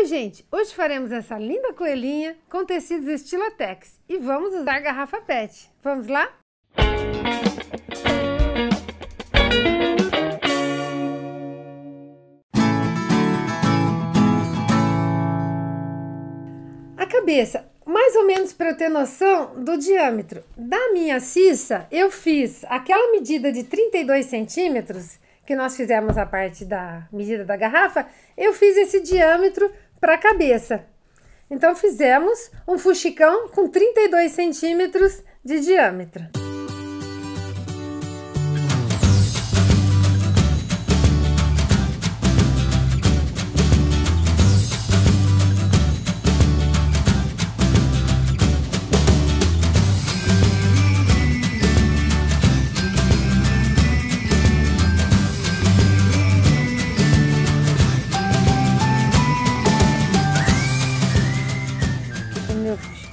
Oi, gente! Hoje faremos essa linda coelhinha com tecidos Estilotex e vamos usar garrafa PET. Vamos lá? A cabeça, mais ou menos para eu ter noção do diâmetro. Da minha cissa, eu fiz aquela medida de 32 centímetros, que nós fizemos a parte da medida da garrafa, eu fiz esse diâmetro para a cabeça. Então, fizemos um fuxicão com 32 centímetros de diâmetro.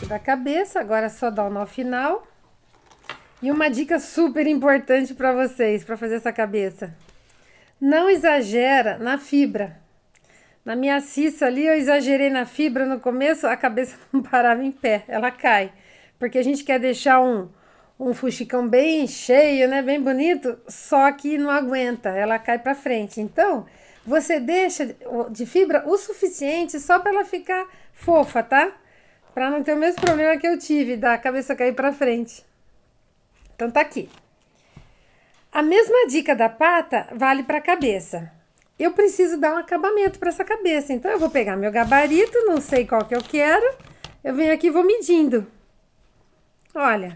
Da cabeça, agora é só dar o nó final. E uma dica super importante para vocês, para fazer essa cabeça: não exagera na fibra. Na minha cissa ali, eu exagerei na fibra no começo, a cabeça não parava em pé, ela cai. Porque a gente quer deixar um fuxicão bem cheio, né, bem bonito, só que não aguenta, ela cai para frente. Então, você deixa de fibra o suficiente só para ela ficar fofa, tá? Para não ter o mesmo problema que eu tive, da cabeça cair para frente. Então, tá aqui. A mesma dica da pata vale para a cabeça. Eu preciso dar um acabamento para essa cabeça. Então, eu vou pegar meu gabarito, não sei qual que eu quero. Eu venho aqui e vou medindo. Olha,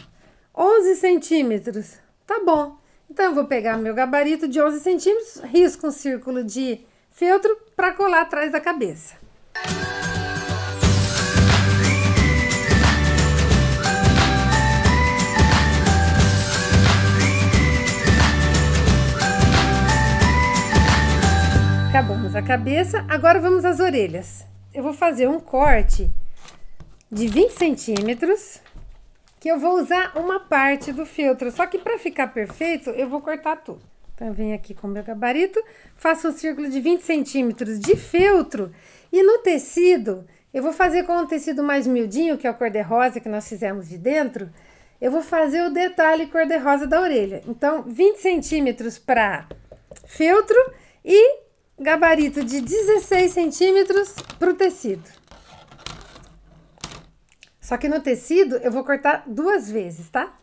11 centímetros. Tá bom. Então, eu vou pegar meu gabarito de 11 centímetros, risco um círculo de feltro para colar atrás da cabeça. Acabamos a cabeça, agora vamos às orelhas. Eu vou fazer um corte de 20 centímetros, que eu vou usar uma parte do feltro, só que para ficar perfeito, eu vou cortar tudo. Então, eu venho aqui com o meu gabarito, faço um círculo de 20 centímetros de feltro, e no tecido, eu vou fazer com um tecido mais miudinho, que é o cor-de-rosa que nós fizemos de dentro, eu vou fazer o detalhe cor-de-rosa da orelha. Então, 20 centímetros para feltro e gabarito de 16 centímetros para o tecido. Só que no tecido eu vou cortar 2 vezes, tá?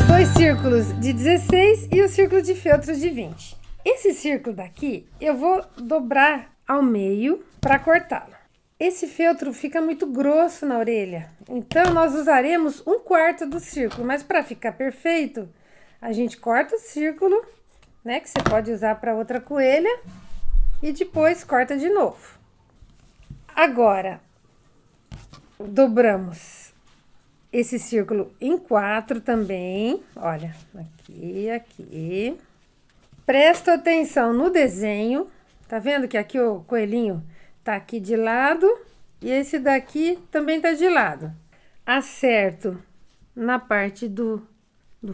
Dois círculos de 16 e o círculo de feltro de 20. Esse círculo daqui eu vou dobrar ao meio para cortá-lo. Esse feltro fica muito grosso na orelha, então nós usaremos 1/4 do círculo, mas para ficar perfeito, a gente corta o círculo, né, que você pode usar para outra coelha, e depois corta de novo. Agora, dobramos esse círculo em 4 também, olha, aqui, aqui. Presta atenção no desenho, tá vendo que aqui o coelhinho tá aqui de lado e esse daqui também tá de lado. Acerto na parte do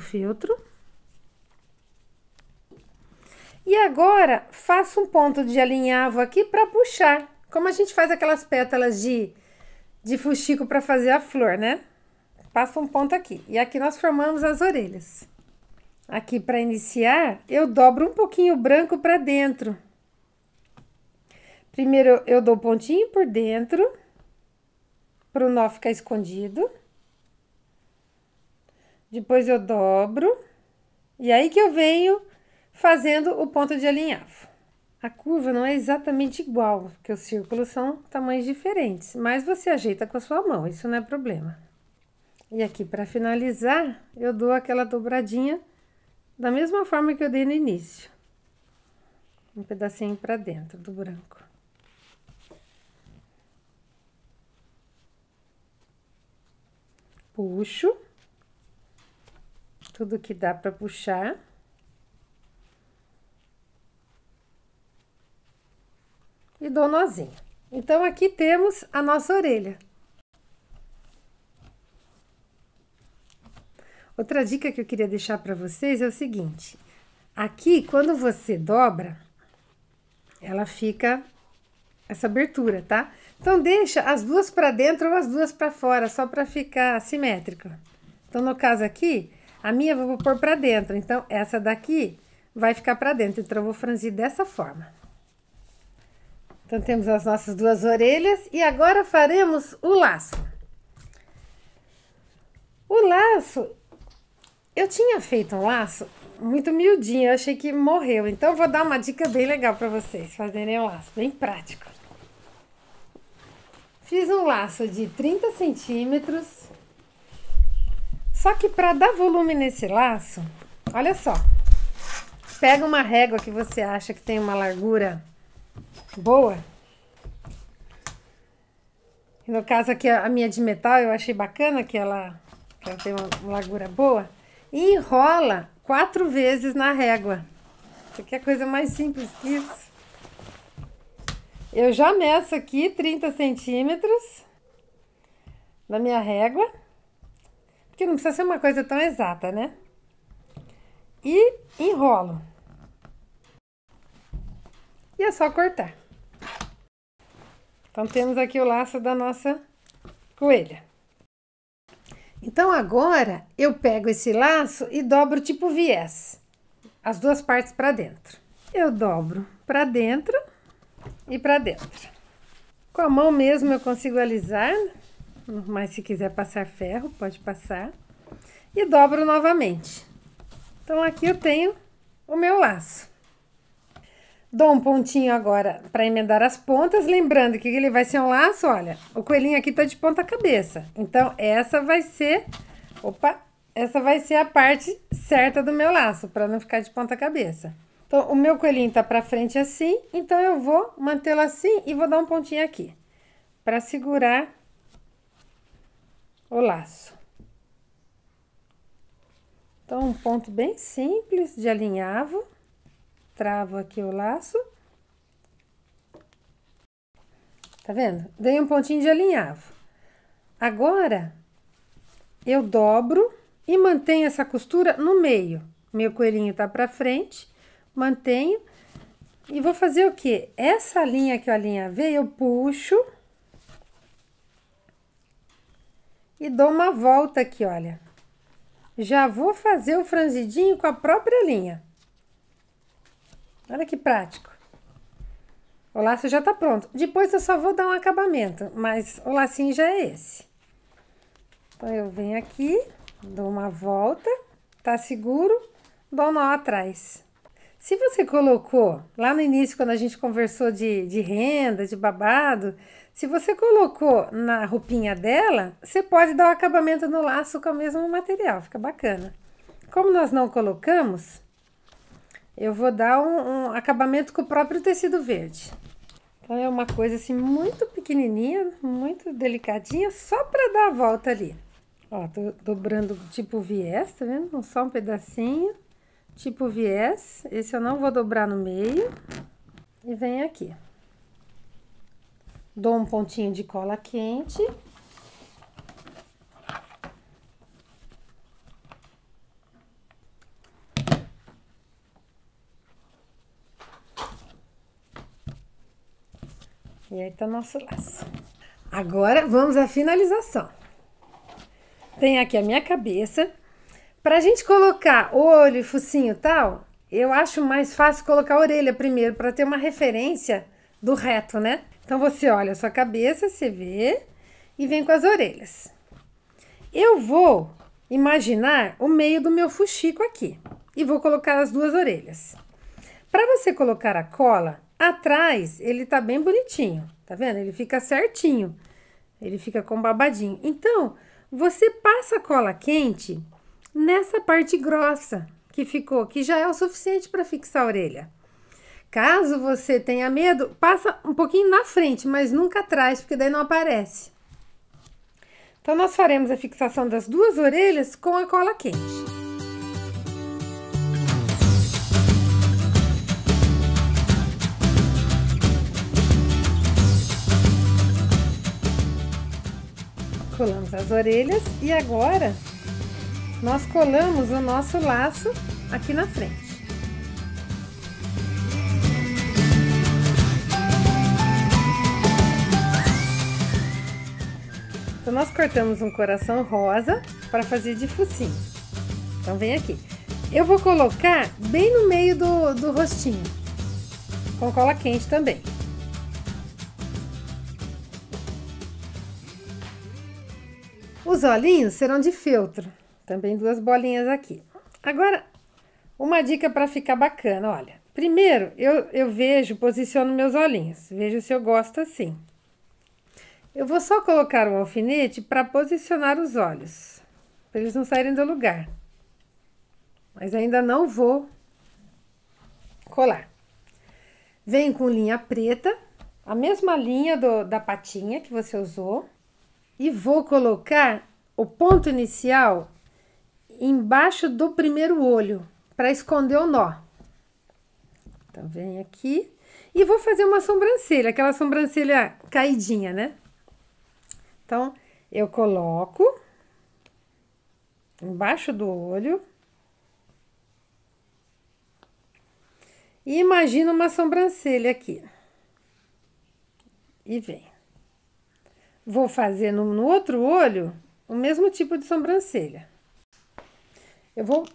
feltro. E agora, faço um ponto de alinhavo aqui para puxar. Como a gente faz aquelas pétalas de fuxico para fazer a flor, né? Passo um ponto aqui. E aqui nós formamos as orelhas. Aqui, para iniciar, eu dobro um pouquinho o branco para dentro. Primeiro, eu dou pontinho por dentro, para o nó ficar escondido. Depois, eu dobro. E aí que eu venho fazendo o ponto de alinhavo. A curva não é exatamente igual, porque os círculos são tamanhos diferentes. Mas você ajeita com a sua mão, isso não é problema. E aqui, para finalizar, eu dou aquela dobradinha da mesma forma que eu dei no início. Um pedacinho para dentro do branco. Puxo tudo que dá para puxar. E dou nozinho. Então, aqui temos a nossa orelha. Outra dica que eu queria deixar para vocês é o seguinte: aqui, quando você dobra, ela fica essa abertura, tá? Então, deixa as duas para dentro ou as duas para fora, só para ficar simétrico. Então, no caso aqui, a minha eu vou pôr para dentro. Então, essa daqui vai ficar para dentro. Então, eu vou franzir dessa forma. Então, temos as nossas duas orelhas e agora faremos o laço. O laço, eu tinha feito um laço muito miudinho, eu achei que morreu. Então, eu vou dar uma dica bem legal para vocês fazerem o laço, bem prático. Fiz um laço de 30 centímetros. Só que para dar volume nesse laço, olha só. Pega uma régua que você acha que tem uma largura boa. No caso aqui, a minha de metal, eu achei bacana que ela tem uma largura boa. E enrola 4 vezes na régua. Isso aqui é a coisa mais simples que isso. Eu já meço aqui 30 centímetros da minha régua, porque não precisa ser uma coisa tão exata, né? E enrolo. E é só cortar. Então, temos aqui o laço da nossa coelha. Então, agora, eu pego esse laço e dobro tipo viés. As duas partes para dentro. Eu dobro para dentro e para dentro. Com a mão mesmo eu consigo alisar, mas se quiser passar ferro, pode passar. E dobro novamente. Então, aqui eu tenho o meu laço. Dou um pontinho agora para emendar as pontas, lembrando que ele vai ser um laço, olha, o coelhinho aqui tá de ponta cabeça. Então, essa vai ser, essa vai ser a parte certa do meu laço, para não ficar de ponta cabeça. Então, o meu coelhinho tá pra frente assim, então eu vou mantê-lo assim e vou dar um pontinho aqui, para segurar o laço. Então, um ponto bem simples de alinhavo, travo aqui o laço. Tá vendo? Dei um pontinho de alinhavo. Agora, eu dobro e mantenho essa costura no meio. Meu coelhinho tá pra frente. Mantenho e vou fazer o quê? Essa linha que eu alinhavei, eu puxo e dou uma volta aqui, olha. Já vou fazer o franzidinho com a própria linha. Olha que prático. O laço já tá pronto. Depois eu só vou dar um acabamento, mas o lacinho já é esse. Então, eu venho aqui, dou uma volta, tá seguro, dou um nó atrás. Se você colocou, lá no início, quando a gente conversou de renda, de babado, se você colocou na roupinha dela, você pode dar o acabamento no laço com o mesmo material, fica bacana. Como nós não colocamos, eu vou dar um acabamento com o próprio tecido verde. Então, é uma coisa assim, muito pequenininha, muito delicadinha, só para dar a volta ali. Ó, tô dobrando tipo viés, tá vendo? Só um pedacinho. Tipo viés, esse eu não vou dobrar no meio. E venho aqui. Dou um pontinho de cola quente. E aí tá nosso laço. Agora, vamos à finalização. Tem aqui a minha cabeça. Pra gente colocar olho, focinho e tal, eu acho mais fácil colocar a orelha primeiro, pra ter uma referência do reto, né? Então, você olha a sua cabeça, você vê, e vem com as orelhas. Eu vou imaginar o meio do meu fuxico aqui, e vou colocar as duas orelhas. Pra você colocar a cola, atrás, ele tá bem bonitinho, tá vendo? Ele fica certinho, ele fica com babadinho. Então, você passa a cola quente nessa parte grossa que ficou, que já é o suficiente para fixar a orelha. Caso você tenha medo, passa um pouquinho na frente, mas nunca atrás, porque daí não aparece. Então, nós faremos a fixação das duas orelhas com a cola quente. Colamos as orelhas e agora nós colamos o nosso laço aqui na frente. Então, nós cortamos um coração rosa para fazer de focinho. Então, vem aqui. Eu vou colocar bem no meio do rostinho, com cola quente também. Os olhinhos serão de feltro, também 2 bolinhas aqui. Agora, uma dica para ficar bacana, olha. Primeiro, eu vejo, posiciono meus olhinhos, vejo se eu gosto assim. Eu vou só colocar um alfinete para posicionar os olhos, para eles não saírem do lugar. Mas ainda não vou colar. Venho com linha preta, a mesma linha da patinha que você usou. E vou colocar o ponto inicial embaixo do primeiro olho, para esconder o nó. Então, vem aqui e vou fazer uma sobrancelha, aquela sobrancelha caidinha, né? Então, eu coloco embaixo do olho e imagino uma sobrancelha aqui. E vem. Vou fazer no outro olho o mesmo tipo de sobrancelha. Eu vou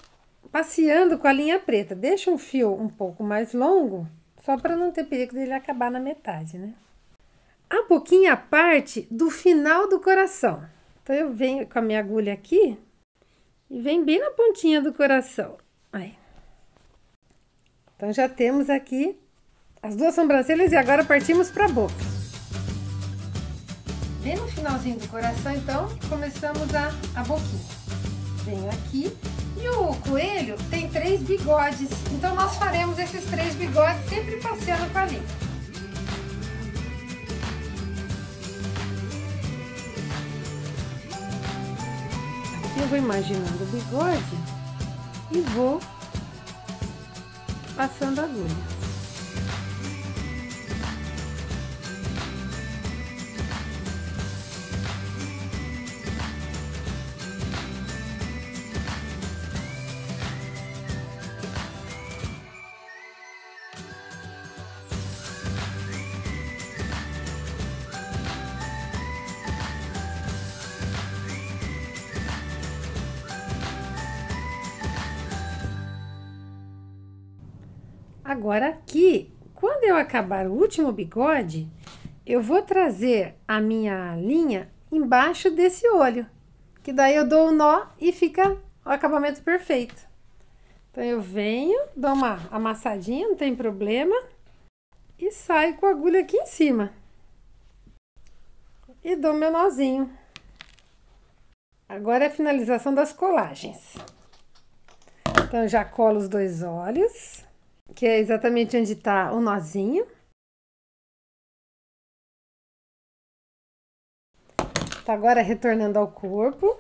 passeando com a linha preta. Deixa um fio um pouco mais longo, só para não ter perigo dele acabar na metade, né? A pouquinho a parte do final do coração. Então, eu venho com a minha agulha aqui e venho bem na pontinha do coração. Aí. Então, já temos aqui as 2 sobrancelhas e agora partimos para a boca. Bem no finalzinho do coração, então, começamos a boquinha. Venho aqui. E o coelho tem 3 bigodes. Então, nós faremos esses 3 bigodes sempre passeando com a linha. Aqui eu vou imaginando o bigode e vou passando a agulha. Agora aqui, quando eu acabar o último bigode, eu vou trazer a minha linha embaixo desse olho, que daí eu dou o nó e fica o acabamento perfeito. Então, eu venho, dou uma amassadinha, não tem problema, e saio com a agulha aqui em cima. E dou meu nozinho. Agora é a finalização das colagens. Então, eu já colo os 2 olhos, que é exatamente onde está o nozinho. Tá agora retornando ao corpo.